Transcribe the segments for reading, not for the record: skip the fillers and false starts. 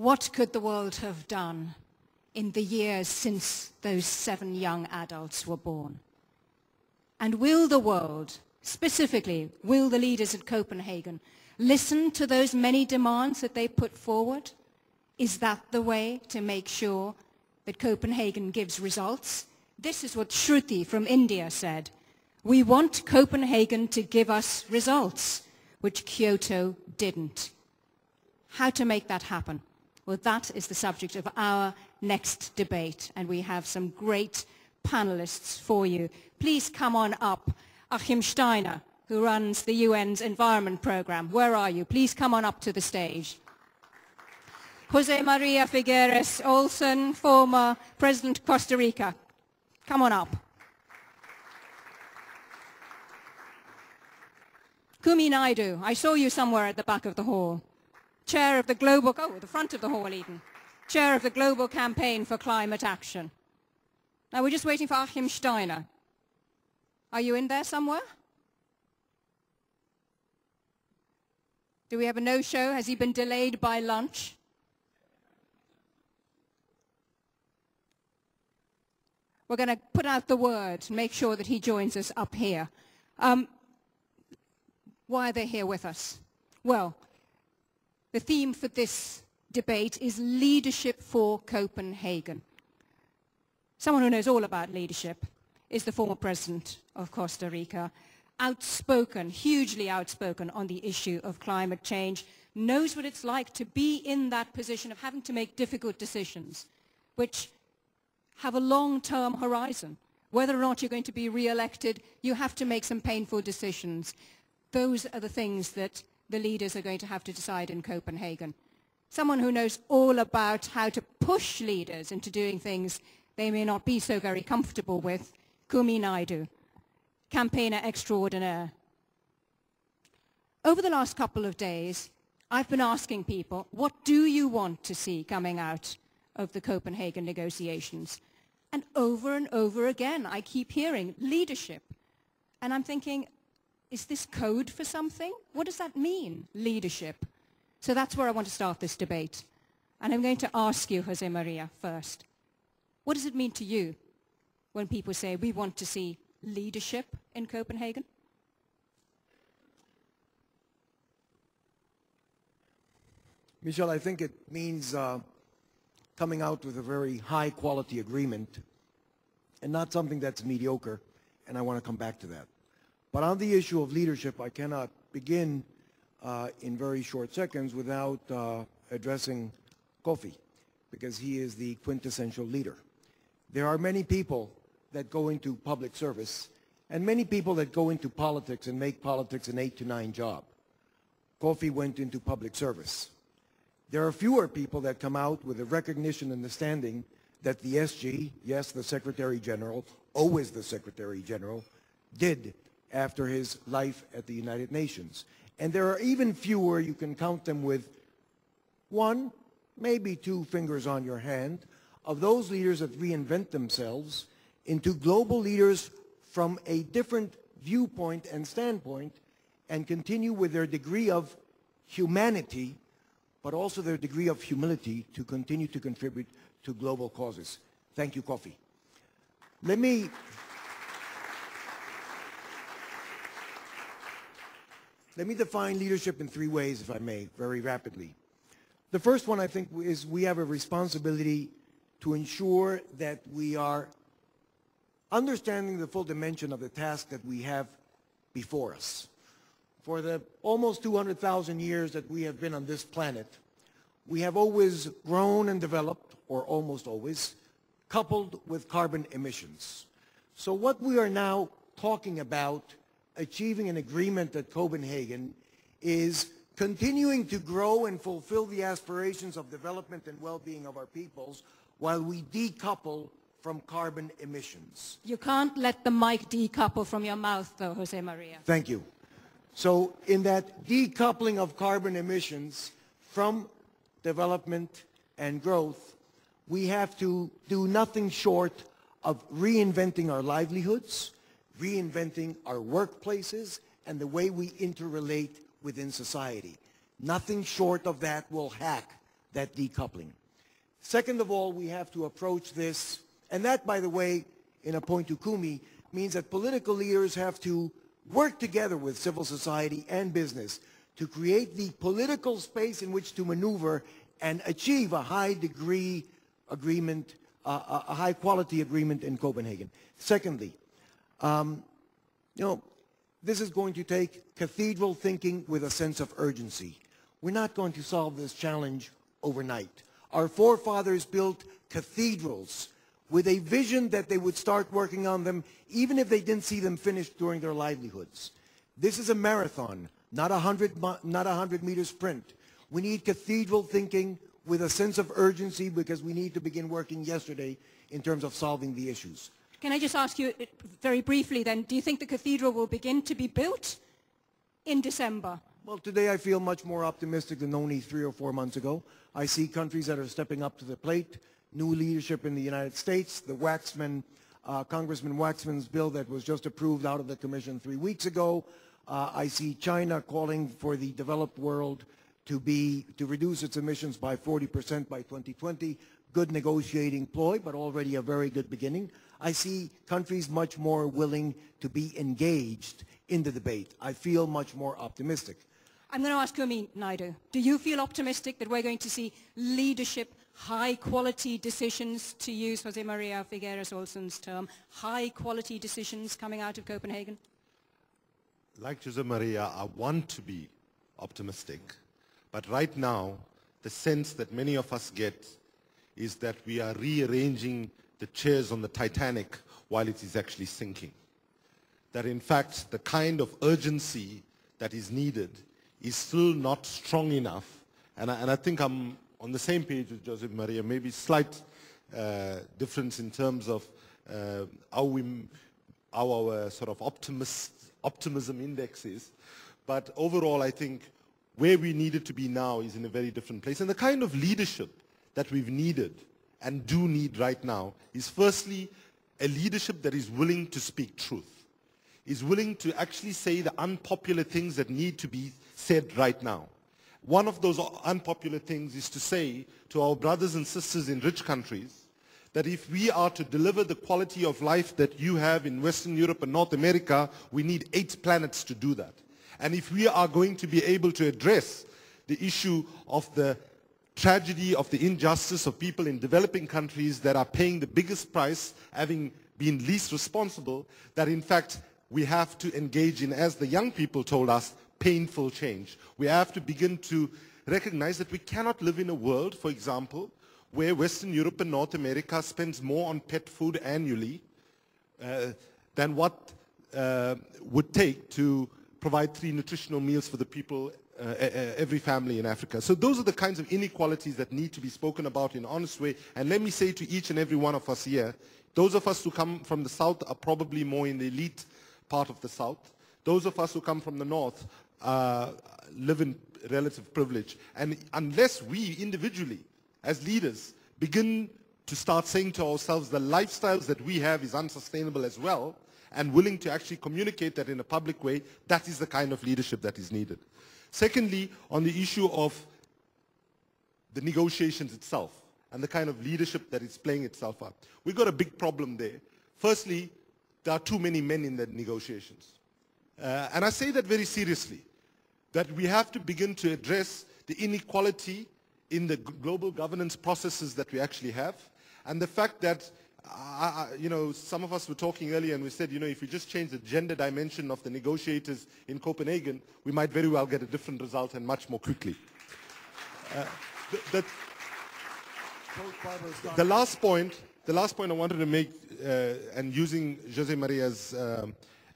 What could the world have done in the years since those 7 young adults were born? And will the world, specifically, will the leaders at Copenhagen, listen to those many demands that they put forward? Is that the way to make sure that Copenhagen gives results? This is what Shruti from India said. We want Copenhagen to give us results, which Kyoto didn't. How to make that happen? Well, that is the subject of our next debate, and we have some great panelists for you. Please come on up. Achim Steiner, who runs the UN's Environment Programme. Where are you? Please come on up to the stage. Jose Maria Figueres Olsen, former President of Costa Rica. Come on up. Kumi Naidu, I saw you somewhere at the back of the hall. Chair of the Global, the front of the hall even. Chair of the Global Campaign for Climate Action. Now we're just waiting for Achim Steiner. Are you in there somewhere? Do we have a no-show? Has he been delayed by lunch? We're going to put out the word, make sure that he joins us up here. Why are they here with us? Well, the theme for this debate is leadership for Copenhagen. Someone who knows all about leadership is the former president of Costa Rica, outspoken, hugely outspoken on the issue of climate change, knows what it's like to be in that position of having to make difficult decisions, which have a long-term horizon. Whether or not you're going to be re-elected, you have to make some painful decisions. Those are the things that the leaders are going to have to decide in Copenhagen. Someone who knows all about how to push leaders into doing things they may not be so very comfortable with, Kumi Naidu, campaigner extraordinaire. Over the last couple of days, I've been asking people, what do you want to see coming out of the Copenhagen negotiations? And over again, I keep hearing leadership. And I'm thinking, is this code for something? What does that mean, leadership? So that's where I want to start this debate. And I'm going to ask you, Jose Maria, first. What does it mean to you when people say we want to see leadership in Copenhagen? Michelle, I think it means coming out with a very high-quality agreement and not something that's mediocre, and I want to come back to that. But on the issue of leadership, I cannot begin in very short seconds without addressing Kofi, because he is the quintessential leader. There are many people that go into public service and many people that go into politics and make politics an 8 to 9 job. Kofi went into public service. There are fewer people that come out with a recognition and understanding that the SG, yes, the Secretary General, always the Secretary General, did after his life at the United Nations. And there are even fewer, you can count them with 1, maybe 2 fingers on your hand, of those leaders that reinvent themselves into global leaders from a different viewpoint and standpoint and continue with their degree of humanity, but also their degree of humility to continue to contribute to global causes. Thank you, Kofi. Let me define leadership in 3 ways, if I may, very rapidly. The first one, I think, is we have a responsibility to ensure that we are understanding the full dimension of the task that we have before us. For the almost 200,000 years that we have been on this planet, we have always grown and developed, or almost always, coupled with carbon emissions. So what we are now talking about achieving an agreement at Copenhagen is continuing to grow and fulfill the aspirations of development and well-being of our peoples while we decouple from carbon emissions. You can't let the mic decouple from your mouth, though, Jose Maria. Thank you. So in that decoupling of carbon emissions from development and growth, we have to do nothing short of reinventing our livelihoods, reinventing our workplaces, and the way we interrelate within society. Nothing short of that will hack that decoupling. Second of all, we have to approach this, and that, by the way, in a point to Kumi, means that political leaders have to work together with civil society and business to create the political space in which to maneuver and achieve a high degree agreement, a high quality agreement in Copenhagen. Secondly, this is going to take cathedral thinking with a sense of urgency. We're not going to solve this challenge overnight. Our forefathers built cathedrals with a vision that they would start working on them even if they didn't see them finished during their livelihoods. This is a marathon, not a 100-meter sprint. We need cathedral thinking with a sense of urgency because we need to begin working yesterday in terms of solving the issues. Can I just ask you very briefly then, do you think the cathedral will begin to be built in December? Well, today I feel much more optimistic than only 3 or 4 months ago. I see countries that are stepping up to the plate, new leadership in the United States, the Waxman, Congressman Waxman's bill that was just approved out of the Commission 3 weeks ago. I see China calling for the developed world to reduce its emissions by 40% by 2020. Good negotiating ploy, but already a very good beginning. I see countries much more willing to be engaged in the debate. I feel much more optimistic. I'm going to ask Kumi Naidu. Do you feel optimistic that we're going to see leadership, high-quality decisions, to use Jose Maria Figueres Olsen's term, high-quality decisions coming out of Copenhagen? Like Jose Maria, I want to be optimistic. But right now, the sense that many of us get is that we are rearranging the chairs on the Titanic while it is actually sinking. That in fact, the kind of urgency that is needed is still not strong enough. And I think I'm on the same page with Jose Maria, maybe slight difference in terms of our sort of optimism index is. But overall, I think where we needed to be now is in a very different place. And the kind of leadership that we've needed and do need right now is firstly a leadership that is willing to speak truth, is willing to actually say the unpopular things that need to be said right now. One of those unpopular things is to say to our brothers and sisters in rich countries that if we are to deliver the quality of life that you have in Western Europe and North America, we need 8 planets to do that. And if we are going to be able to address the issue of the tragedy of the injustice of people in developing countries that are paying the biggest price, having been least responsible, that in fact we have to engage in, as the young people told us, painful change. We have to begin to recognize that we cannot live in a world, for example, where Western Europe and North America spends more on pet food annually than what would take to provide 3 nutritional meals for the people, every family in Africa. So those are the kinds of inequalities that need to be spoken about in an honest way. And let me say to each and every one of us here, those of us who come from the South are probably more in the elite part of the South. Those of us who come from the North live in relative privilege. And unless we individually, as leaders, begin to start saying to ourselves the lifestyles that we have is unsustainable as well, and willing to actually communicate that in a public way, that is the kind of leadership that is needed. Secondly, on the issue of the negotiations itself and the kind of leadership that is playing itself out, we've got a big problem there. Firstly, there are too many men in the negotiations. And I say that very seriously, that we have to begin to address the inequality in the global governance processes that we actually have, and the fact that some of us were talking earlier and we said, if we just change the gender dimension of the negotiators in Copenhagen, we might very well get a different result and much more quickly. The last point I wanted to make, and using Jose Maria's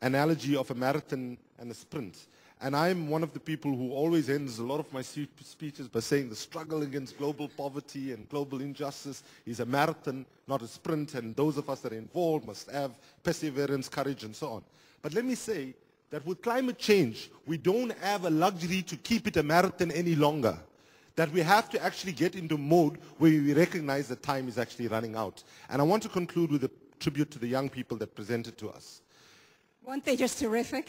analogy of a marathon and a sprint, and I'm one of the people who always ends a lot of my speeches by saying the struggle against global poverty and global injustice is a marathon, not a sprint, and those of us that are involved must have perseverance, courage, and so on. But let me say that with climate change, we don't have a luxury to keep it a marathon any longer. That we have to actually get into mode where we recognize that time is actually running out. And I want to conclude with a tribute to the young people that presented to us. Weren't they just terrific?